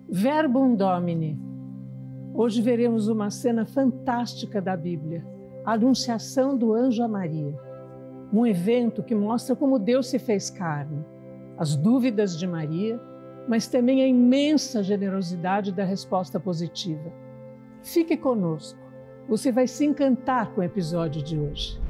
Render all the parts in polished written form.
Verbum Domini. Hoje veremos uma cena fantástica da Bíblia, a Anunciação do Anjo a Maria. Um evento que mostra como Deus se fez carne, as dúvidas de Maria, mas também a imensa generosidade da resposta positiva. Fique conosco, você vai se encantar com o episódio de hoje.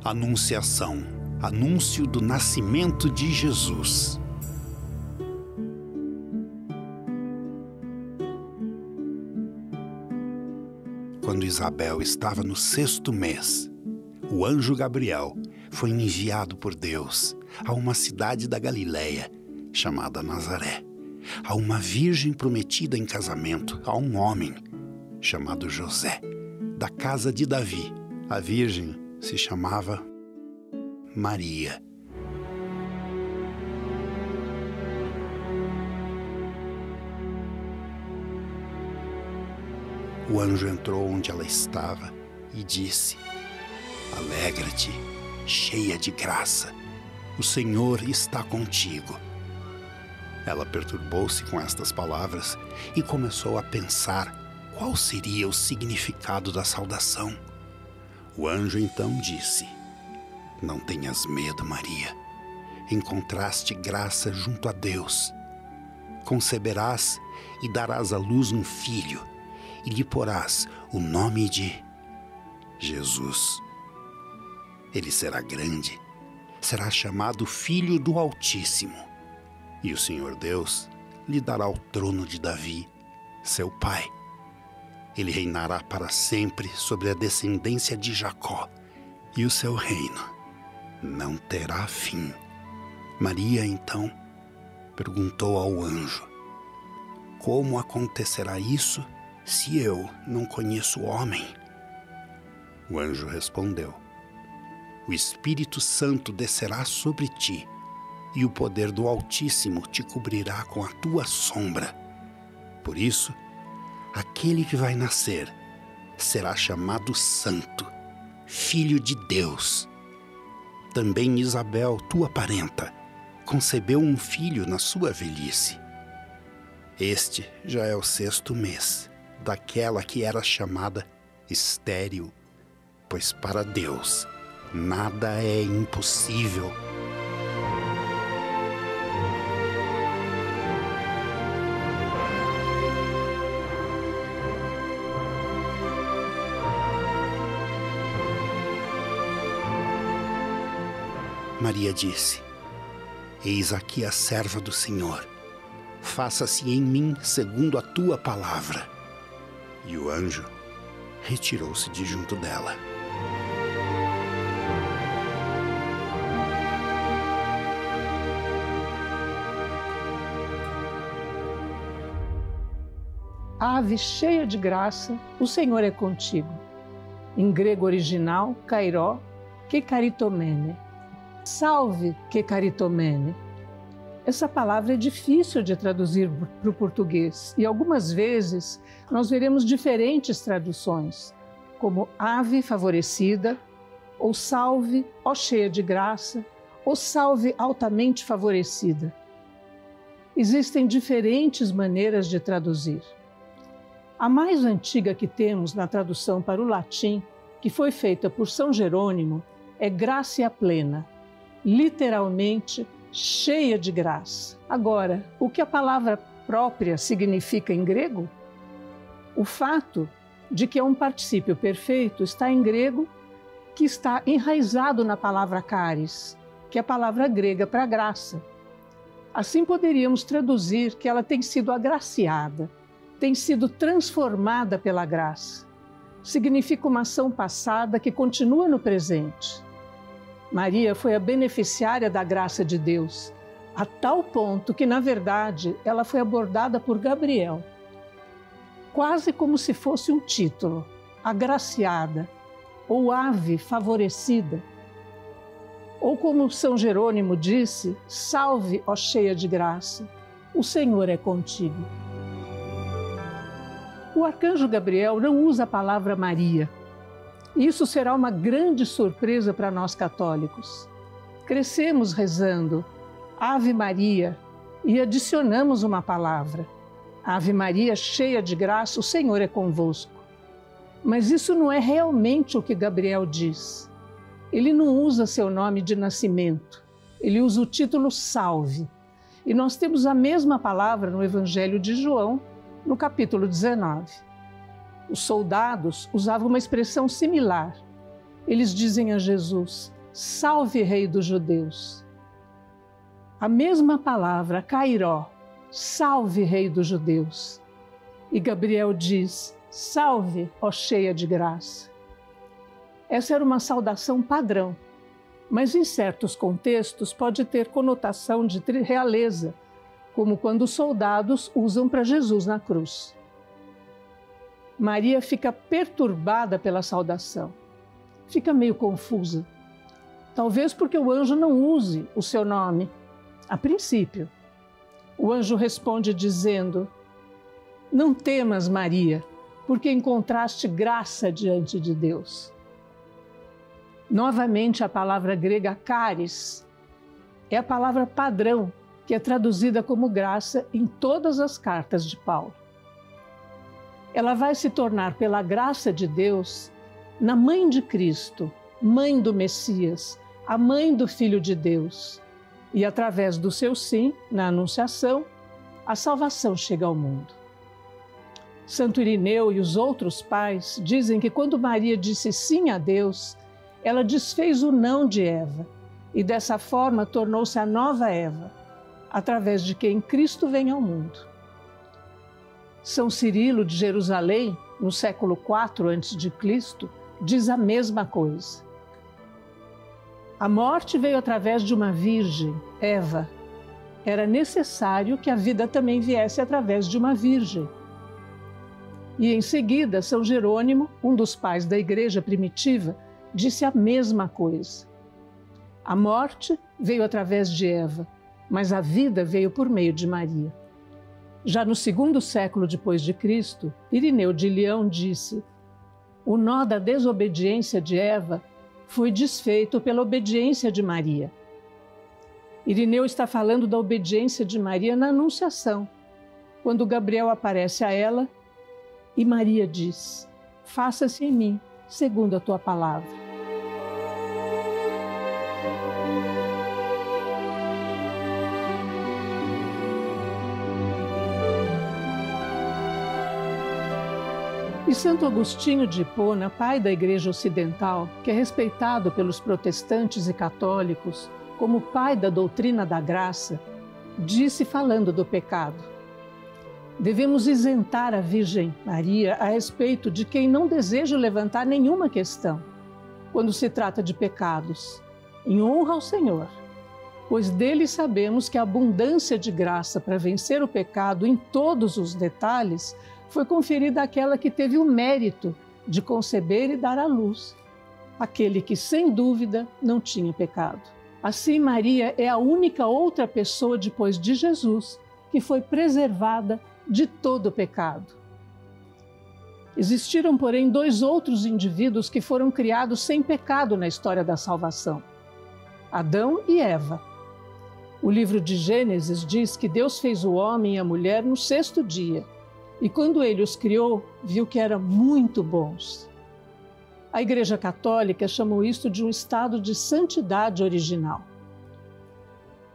Anunciação, anúncio do nascimento de Jesus. Quando Isabel estava no 6º mês, o anjo Gabriel foi enviado por Deus a uma cidade da Galileia, chamada Nazaré, a uma virgem prometida em casamento a um homem chamado José, da casa de Davi. A virgem se chamava Maria. O anjo entrou onde ela estava e disse: "Alegra-te, cheia de graça, o Senhor está contigo." Ela perturbou-se com estas palavras e começou a pensar qual seria o significado da saudação. O anjo então disse: "Não tenhas medo, Maria. Encontraste graça junto a Deus. Conceberás e darás à luz um filho, e lhe porás o nome de Jesus. Ele será grande, será chamado Filho do Altíssimo, e o Senhor Deus lhe dará o trono de Davi, seu pai. Ele reinará para sempre sobre a descendência de Jacó, e o seu reino não terá fim." Maria, então, perguntou ao anjo: "Como acontecerá isso se eu não conheço homem?" O anjo respondeu: "O Espírito Santo descerá sobre ti, e o poder do Altíssimo te cobrirá com a tua sombra. Por isso, aquele que vai nascer será chamado Santo, Filho de Deus. Também Isabel, tua parenta, concebeu um filho na sua velhice. Este já é o 6º mês daquela que era chamada estéril, pois para Deus nada é impossível." Maria disse: "Eis aqui a serva do Senhor. Faça-se em mim segundo a tua palavra." E o anjo retirou-se de junto dela. Ave cheia de graça, o Senhor é contigo. Em grego original, kairó, que caritomene. Salve, que caritomene. Essa palavra é difícil de traduzir para o português e algumas vezes nós veremos diferentes traduções, como ave favorecida, ou salve, ó cheia de graça, ou salve altamente favorecida. Existem diferentes maneiras de traduzir. A mais antiga que temos na tradução para o latim, que foi feita por São Jerônimo, é gratia plena, literalmente cheia de graça. Agora, o que a palavra própria significa em grego? O fato de que é um particípio perfeito está em grego, que está enraizado na palavra charis, que é a palavra grega para graça. Assim poderíamos traduzir que ela tem sido agraciada, tem sido transformada pela graça. Significa uma ação passada que continua no presente. Maria foi a beneficiária da graça de Deus, a tal ponto que, na verdade, ela foi abordada por Gabriel, quase como se fosse um título, agraciada, ou ave favorecida. Ou como São Jerônimo disse, salve, ó cheia de graça, o Senhor é contigo. O arcanjo Gabriel não usa a palavra Maria. Isso será uma grande surpresa para nós católicos. Crescemos rezando Ave Maria e adicionamos uma palavra. Ave Maria, cheia de graça, o Senhor é convosco. Mas isso não é realmente o que Gabriel diz. Ele não usa seu nome de nascimento, ele usa o título Salve. E nós temos a mesma palavra no Evangelho de João, no capítulo 19. Os soldados usavam uma expressão similar. Eles dizem a Jesus, Salve, Rei dos Judeus. A mesma palavra, Kairó, Salve, Rei dos Judeus. E Gabriel diz, Salve, ó cheia de graça. Essa era uma saudação padrão, mas em certos contextos pode ter conotação de realeza, como quando os soldados usam para Jesus na cruz. Maria fica perturbada pela saudação, fica meio confusa, talvez porque o anjo não use o seu nome a princípio. O anjo responde dizendo, não temas, Maria, porque encontraste graça diante de Deus. Novamente, a palavra grega charis é a palavra padrão que é traduzida como graça em todas as cartas de Paulo. Ela vai se tornar, pela graça de Deus, na mãe de Cristo, mãe do Messias, a mãe do Filho de Deus. E através do seu sim, na Anunciação, a salvação chega ao mundo. Santo Irineu e os outros pais dizem que quando Maria disse sim a Deus, ela desfez o não de Eva e dessa forma tornou-se a nova Eva, através de quem Cristo vem ao mundo. São Cirilo de Jerusalém, no século IV a.C., diz a mesma coisa. A morte veio através de uma virgem, Eva. Era necessário que a vida também viesse através de uma virgem. E em seguida, São Jerônimo, um dos pais da igreja primitiva, disse a mesma coisa. A morte veio através de Eva, mas a vida veio por meio de Maria. Já no segundo século depois de Cristo, Irineu de Leão disse: o nó da desobediência de Eva foi desfeito pela obediência de Maria. Irineu está falando da obediência de Maria na Anunciação, quando Gabriel aparece a ela e Maria diz: faça-se em mim segundo a tua palavra. E Santo Agostinho de Hipona, pai da Igreja Ocidental, que é respeitado pelos protestantes e católicos como pai da doutrina da graça, disse falando do pecado: devemos isentar a Virgem Maria a respeito de quem não deseja levantar nenhuma questão, quando se trata de pecados, em honra ao Senhor, pois dele sabemos que a abundância de graça para vencer o pecado em todos os detalhes foi conferida àquela que teve o mérito de conceber e dar à luz, aquele que, sem dúvida, não tinha pecado. Assim, Maria é a única outra pessoa depois de Jesus que foi preservada de todo o pecado. Existiram, porém, dois outros indivíduos que foram criados sem pecado na história da salvação: Adão e Eva. O livro de Gênesis diz que Deus fez o homem e a mulher no sexto dia, e quando ele os criou, viu que eram muito bons. A Igreja Católica chamou isto de um estado de santidade original.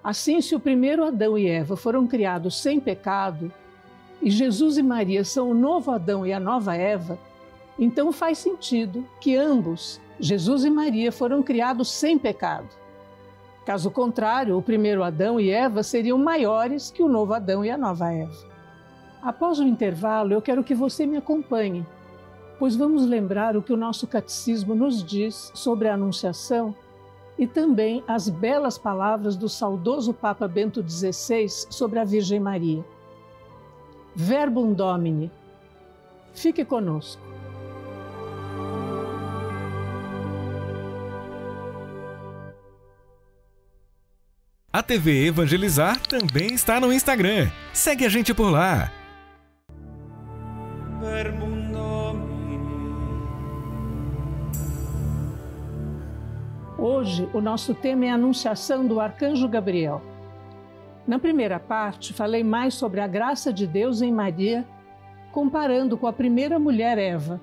Assim, se o primeiro Adão e Eva foram criados sem pecado, e Jesus e Maria são o novo Adão e a nova Eva, então faz sentido que ambos, Jesus e Maria, foram criados sem pecado. Caso contrário, o primeiro Adão e Eva seriam maiores que o novo Adão e a nova Eva. Após o intervalo, eu quero que você me acompanhe, pois vamos lembrar o que o nosso catecismo nos diz sobre a Anunciação e também as belas palavras do saudoso Papa Bento XVI sobre a Virgem Maria. Verbum Domini. Fique conosco. A TV Evangelizar também está no Instagram. Segue a gente por lá. Hoje, o nosso tema é a Anunciação do Arcanjo Gabriel. Na primeira parte, falei mais sobre a graça de Deus em Maria, comparando com a primeira mulher Eva.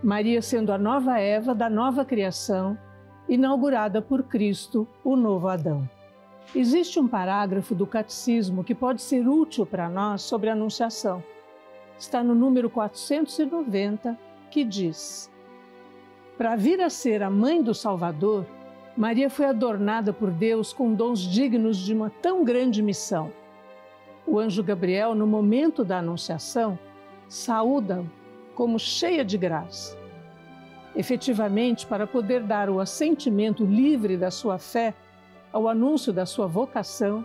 Maria sendo a nova Eva da nova criação, inaugurada por Cristo, o novo Adão. Existe um parágrafo do Catecismo que pode ser útil para nós sobre a Anunciação. Está no número 490, que diz: para vir a ser a mãe do Salvador, Maria foi adornada por Deus com dons dignos de uma tão grande missão. O anjo Gabriel, no momento da Anunciação, saúda-o como cheia de graça. Efetivamente, para poder dar o assentimento livre da sua fé ao anúncio da sua vocação,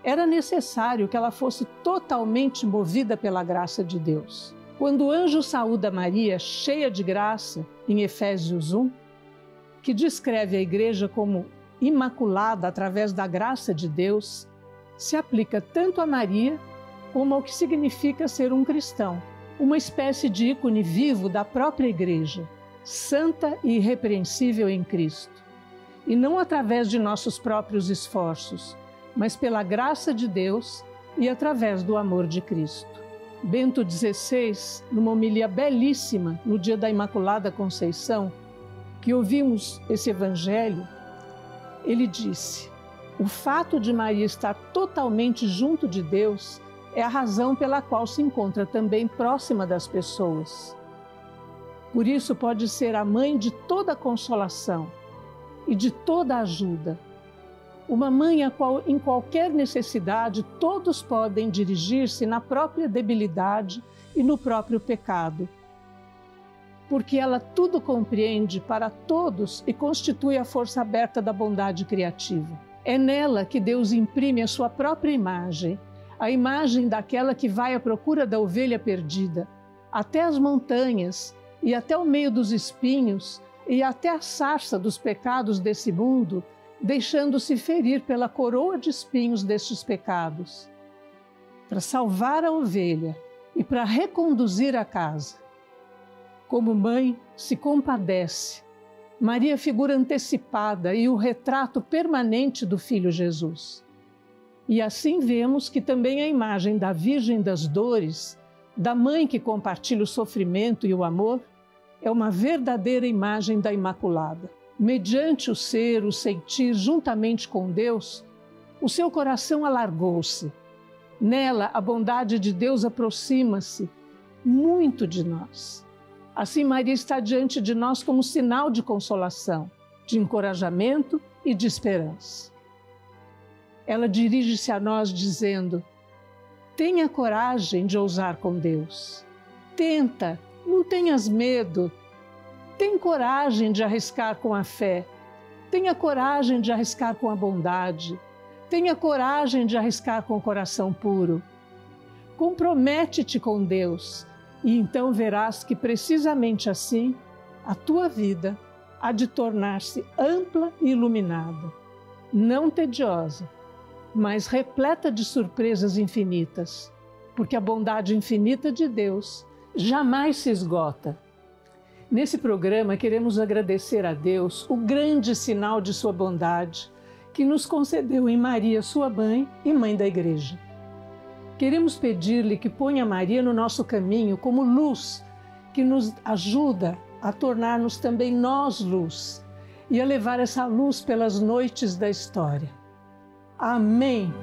era necessário que ela fosse totalmente movida pela graça de Deus. Quando o anjo saúda Maria, cheia de graça, em Efésios 1, que descreve a igreja como imaculada através da graça de Deus, se aplica tanto a Maria como ao que significa ser um cristão, uma espécie de ícone vivo da própria igreja, santa e irrepreensível em Cristo. E não através de nossos próprios esforços, mas pela graça de Deus e através do amor de Cristo. Bento XVI, numa homilia belíssima no dia da Imaculada Conceição, que ouvimos esse evangelho, ele disse: o fato de Maria estar totalmente junto de Deus é a razão pela qual se encontra também próxima das pessoas. Por isso pode ser a mãe de toda consolação e de toda ajuda. Uma mãe a qual, em qualquer necessidade, todos podem dirigir-se na própria debilidade e no próprio pecado. Porque ela tudo compreende para todos e constitui a força aberta da bondade criativa. É nela que Deus imprime a sua própria imagem, a imagem daquela que vai à procura da ovelha perdida, até as montanhas e até o meio dos espinhos e até a sarça dos pecados desse mundo, deixando-se ferir pela coroa de espinhos destes pecados, para salvar a ovelha e para reconduzir a casa. Como mãe, se compadece. Maria, figura antecipada e o retrato permanente do Filho Jesus. E assim vemos que também a imagem da Virgem das Dores, da mãe que compartilha o sofrimento e o amor, é uma verdadeira imagem da Imaculada. Mediante o ser, o sentir, juntamente com Deus, o seu coração alargou-se. Nela, a bondade de Deus aproxima-se muito de nós. Assim, Maria está diante de nós como sinal de consolação, de encorajamento e de esperança. Ela dirige-se a nós dizendo: tenha coragem de ousar com Deus. Tenta, não tenhas medo. Tem coragem de arriscar com a fé. Tenha coragem de arriscar com a bondade. Tenha coragem de arriscar com o coração puro. Compromete-te com Deus e então verás que precisamente assim a tua vida há de tornar-se ampla e iluminada, não tediosa, mas repleta de surpresas infinitas, porque a bondade infinita de Deus jamais se esgota. Nesse programa, queremos agradecer a Deus o grande sinal de sua bondade que nos concedeu em Maria, sua mãe e mãe da Igreja. Queremos pedir-lhe que ponha Maria no nosso caminho como luz, que nos ajuda a tornar-nos também nós luz e a levar essa luz pelas noites da história. Amém.